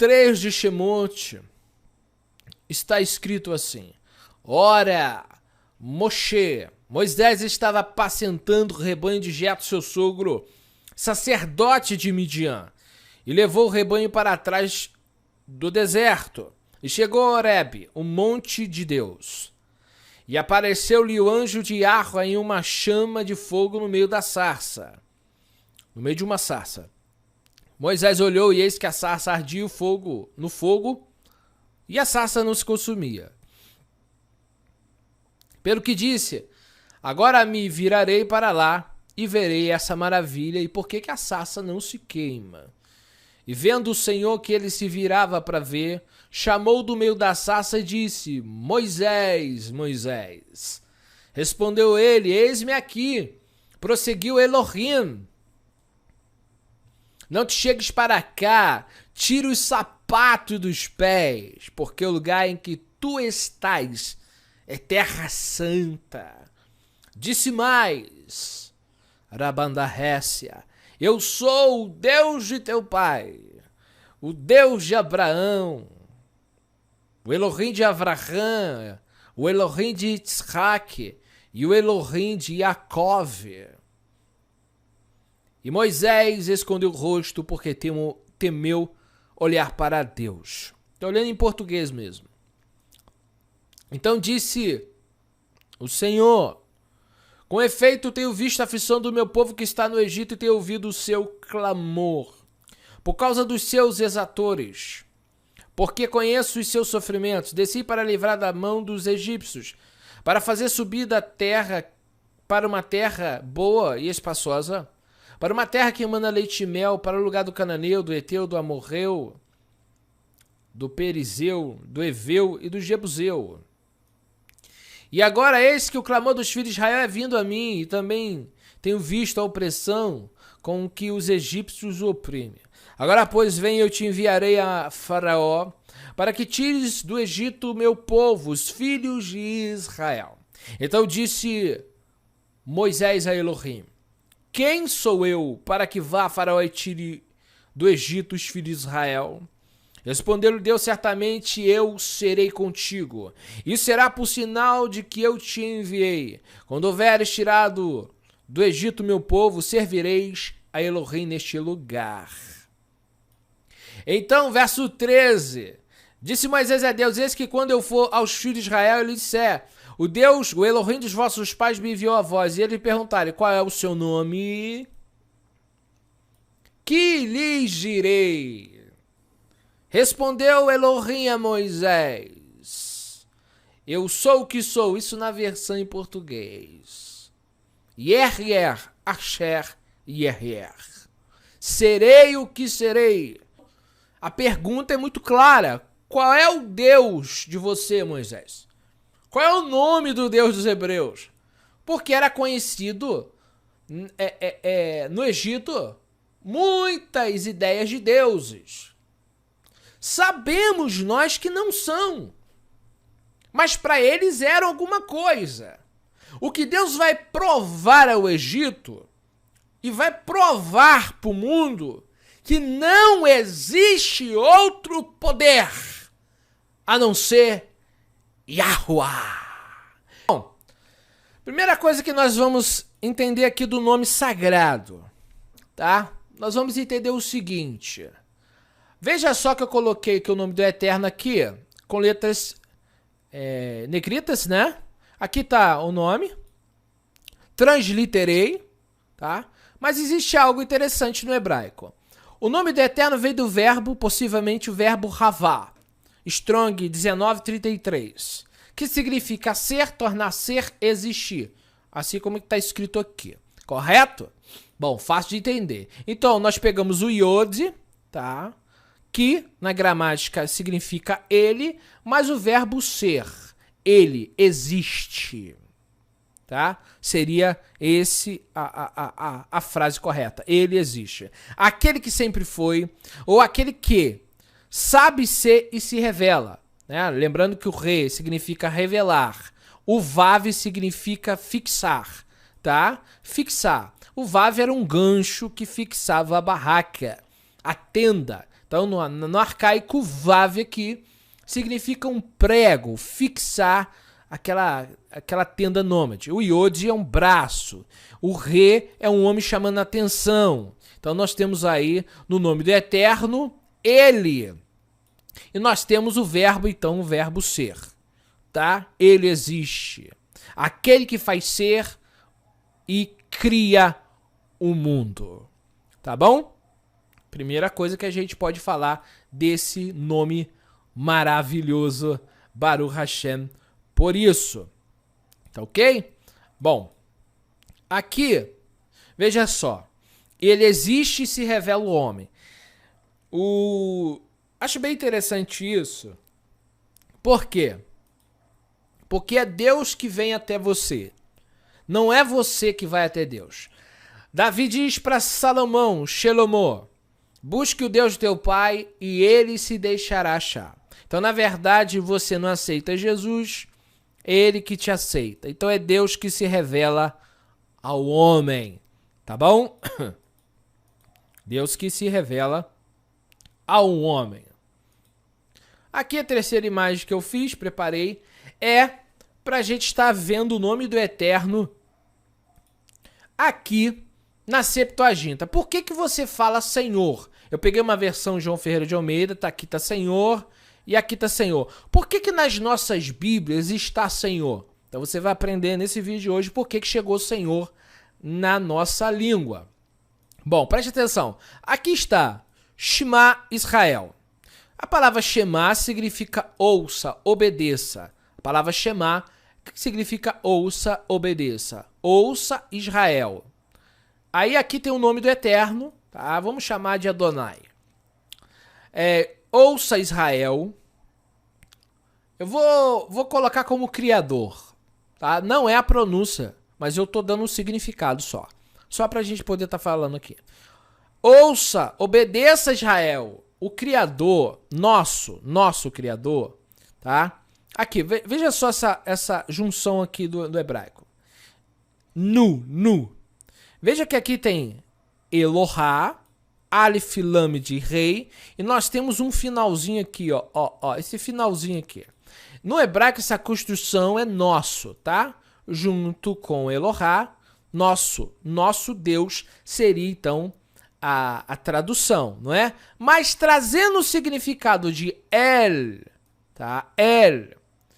3 de Shemot está escrito assim: Ora, Moisés estava apacentando o rebanho de Jetro, seu sogro, sacerdote de Midian, e levou o rebanho para trás do deserto, e chegou a Horebe, o monte de Deus. E apareceu-lhe o anjo de Yahvé em uma chama de fogo no meio da sarça. No meio de uma sarça. Moisés olhou e eis que a sarça ardia no fogo, e a sarça não se consumia. Pelo que disse, agora me virarei para lá e verei essa maravilha, e por que a sarça não se queima? E vendo o Senhor que ele se virava para ver, chamou do meio da sarça e disse: Moisés, Moisés. Respondeu ele: Eis-me aqui. Prosseguiu Elohim: Não te chegues para cá, tira os sapatos dos pés, porque o lugar em que tu estás é terra santa. Disse mais, Rabandarrécia: Eu sou o Deus de teu pai, o Deus de Abraão, o Elohim de Avraham, o Elohim de Isaac e o Elohim de Jacov. E Moisés escondeu o rosto porque temeu olhar para Deus. Estou olhando em português mesmo. Então disse o Senhor: Com efeito tenho visto a aflição do meu povo que está no Egito e tenho ouvido o seu clamor por causa dos seus exatores. Porque conheço os seus sofrimentos, desci para livrar da mão dos egípcios, para fazer subir da terra para uma terra boa e espaçosa, para uma terra que emana leite e mel, para o lugar do cananeu, do Eteu, do Amorreu, do Perizeu, do Eveu e do Jebuseu. E agora eis que o clamor dos filhos de Israel é vindo a mim, e também tenho visto a opressão com que os egípcios o oprimem. Agora, pois, vem, eu te enviarei a Faraó, para que tires do Egito o meu povo, os filhos de Israel. Então disse Moisés a Elohim: Quem sou eu para que vá a Faraó e tire do Egito os filhos de Israel? Respondeu-lhe Deus: Certamente eu serei contigo, e será por sinal de que eu te enviei. Quando houveres tirado do Egito meu povo, servireis a Elohim neste lugar. Então, verso 13, disse Moisés a Deus: Eis que quando eu for aos filhos de Israel, ele disser: O Deus, o Elohim dos vossos pais me enviou a vós, e ele perguntar: Qual é o seu nome? Que lhes direi? Respondeu Elohim a Moisés: Eu sou o que sou. Isso na versão em português. Yer, Asher, Yer. Serei o que serei. A pergunta é muito clara. Qual é o Deus de você, Moisés? Qual é o nome do Deus dos hebreus? Porque era conhecido no Egito muitas ideias de deuses. Sabemos nós que não são. Mas para eles eram alguma coisa. O que Deus vai provar ao Egito e vai provar para o mundo que não existe outro poder a não ser Yahuwah. Bom, primeira coisa que nós vamos entender aqui do nome sagrado, tá? Nós vamos entender o seguinte. Veja só que eu coloquei que o nome do Eterno aqui, com letras negritas, né? Aqui tá o nome. Transliterei, tá? Mas existe algo interessante no hebraico. O nome do Eterno veio do verbo, possivelmente o verbo Havá, Strong 1933, que significa ser, tornar ser, existir, assim como está escrito aqui, correto? Bom, fácil de entender. Então, nós pegamos o Yod, tá? Que na gramática significa ele, mas o verbo ser, ele existe. Tá? Seria esse a frase correta. Ele existe. Aquele que sempre foi, ou aquele que sabe ser e se revela. Né? Lembrando que o re significa revelar. O vav significa fixar. Tá? Fixar. O vav era um gancho que fixava a barraca, a tenda. Então, no arcaico, vav aqui significa um prego, fixar aquela tenda nômade. O iod é um braço. O re é um homem chamando a atenção. Então, nós temos aí, no nome do Eterno, ele. E nós temos o verbo, então, o verbo ser. Tá? Ele existe. Aquele que faz ser e cria o mundo. Tá bom? Primeira coisa que a gente pode falar desse nome maravilhoso, Baruch Hashem, por isso. Tá ok? Bom, aqui, veja só. Ele existe e se revela o homem. Acho bem interessante isso. Por quê? Porque é Deus que vem até você. Não é você que vai até Deus. Davi diz para Salomão, Shelomó, busque o Deus do teu pai e ele se deixará achar. Então, na verdade, você não aceita Jesus, é ele que te aceita. Então, é Deus que se revela ao homem. Tá bom? Deus que se revela ao homem. Aqui a terceira imagem que eu fiz, preparei, é para a gente estar vendo o nome do Eterno aqui na Septuaginta. Por que você fala Senhor? Eu peguei uma versão João Ferreira de Almeida, aqui está Senhor e aqui está Senhor. Por que nas nossas Bíblias está Senhor? Então você vai aprender nesse vídeo de hoje por que chegou Senhor na nossa língua. Bom, preste atenção. Aqui está Shema Israel. A palavra Shema significa ouça, obedeça. A palavra Shema significa ouça, obedeça. Ouça Israel. Aí aqui tem o nome do Eterno, tá? Vamos chamar de Adonai. Ouça Israel. Eu vou colocar como criador, tá? Não é a pronúncia, mas eu tô dando um significado só. Só pra gente poder estar falando aqui. Ouça, obedeça Israel. O Criador, nosso Criador, tá? Aqui, veja só essa junção aqui do hebraico. Nu. Veja que aqui tem Elohá, Aleph, Lamed, Rei, e nós temos um finalzinho aqui, ó, esse finalzinho aqui. No hebraico, essa construção é nosso, tá? Junto com Elohá, nosso Deus seria, então, a tradução, não é? Mas trazendo o significado de El, tá? El,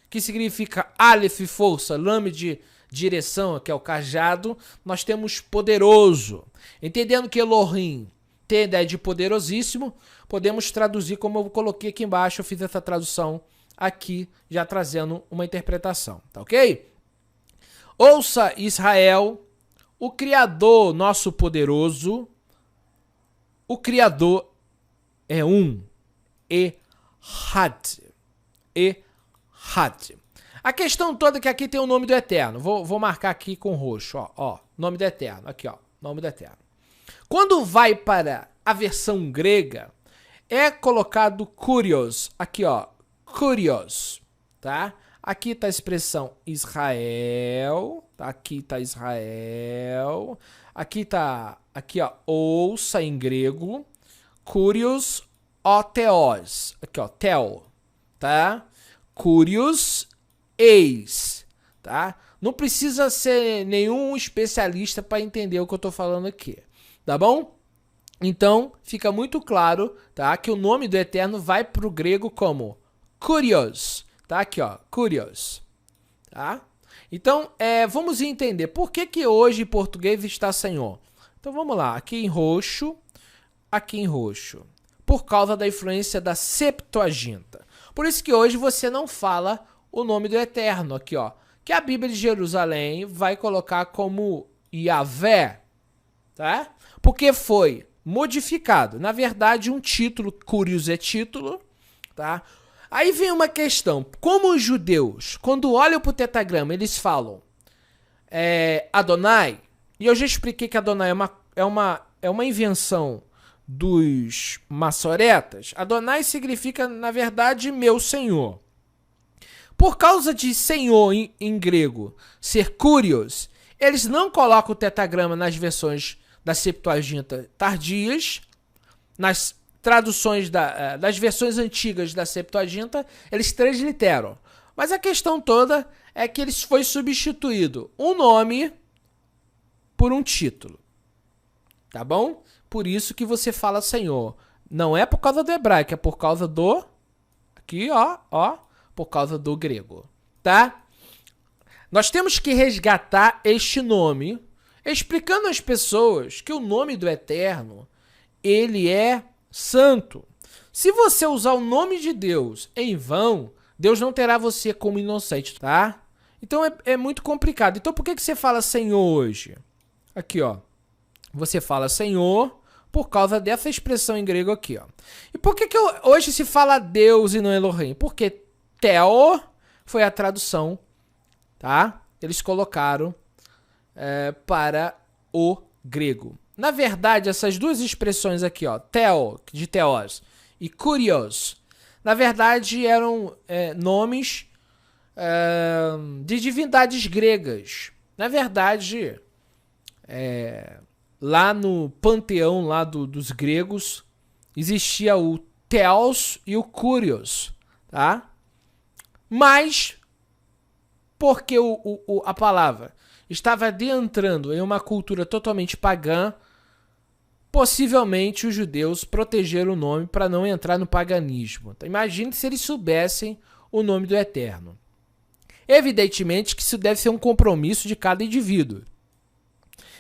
que significa Aleph, força, Lamed, direção, que é o cajado, nós temos poderoso. Entendendo que Elohim tem a ideia de poderosíssimo, podemos traduzir como eu coloquei aqui embaixo, eu fiz essa tradução aqui, já trazendo uma interpretação, tá ok? Ouça Israel, o Criador, nosso poderoso, o Criador é um, Ehad. A questão toda é que aqui tem o nome do Eterno. Vou marcar aqui com roxo, ó, nome do Eterno, aqui, ó, nome do Eterno. Quando vai para a versão grega, é colocado Kurios, aqui, ó, Kurios, tá? Aqui está a expressão Israel, tá? Aqui está Israel, aqui ó, ouça em grego, Kurios, Theos, aqui, ó, Theo, tá? Kurios, eis, tá? Não precisa ser nenhum especialista para entender o que eu estou falando aqui, tá bom? Então, fica muito claro, tá? Que o nome do Eterno vai para o grego como Kurios, tá? Aqui, ó, Kurios, tá? Então, vamos entender por que hoje em português está Senhor. Então, vamos lá, aqui em roxo, por causa da influência da Septuaginta. Por isso que hoje você não fala o nome do Eterno, aqui, ó, que a Bíblia de Jerusalém vai colocar como Yahvé, tá? Porque foi modificado. Na verdade, um título, Kurios é título, tá? Aí vem uma questão, como os judeus, quando olham para o tetragrama, eles falam Adonai, e eu já expliquei que Adonai é uma invenção dos maçoretas. Adonai significa, na verdade, meu Senhor. Por causa de Senhor em grego ser Kurios, eles não colocam o tetragrama nas versões da Septuaginta tardias, nas traduções das versões antigas da Septuaginta, eles transliteram. Mas a questão toda é que eles foi substituído um nome por um título. Tá bom? Por isso que você fala Senhor. Não é por causa do hebraico, é por causa do... Aqui, ó. Por causa do grego. Tá? Nós temos que resgatar este nome, explicando às pessoas que o nome do Eterno, ele é santo. Se você usar o nome de Deus em vão, Deus não terá você como inocente, tá? Então é muito complicado. Então por que você fala Senhor hoje? Aqui, ó. Você fala Senhor por causa dessa expressão em grego aqui, ó. E por que hoje se fala Deus e não Elohim? Porque Theo foi a tradução, tá? Eles colocaram para o grego. Na verdade, essas duas expressões aqui, ó, Theo, de Theos, e Kurios, na verdade eram nomes de divindades gregas. Na verdade, lá no panteão lá dos gregos, existia o Theos e o Kurios, tá? Mas, porque a palavra estava adentrando em uma cultura totalmente pagã, possivelmente os judeus protegeram o nome para não entrar no paganismo. Então, imagine se eles soubessem o nome do Eterno. Evidentemente que isso deve ser um compromisso de cada indivíduo.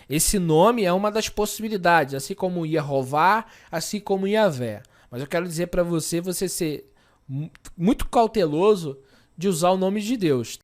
Esse nome é uma das possibilidades, assim como Yehová, assim como Yahvé. Mas eu quero dizer para você ser muito cauteloso de usar o nome de Deus.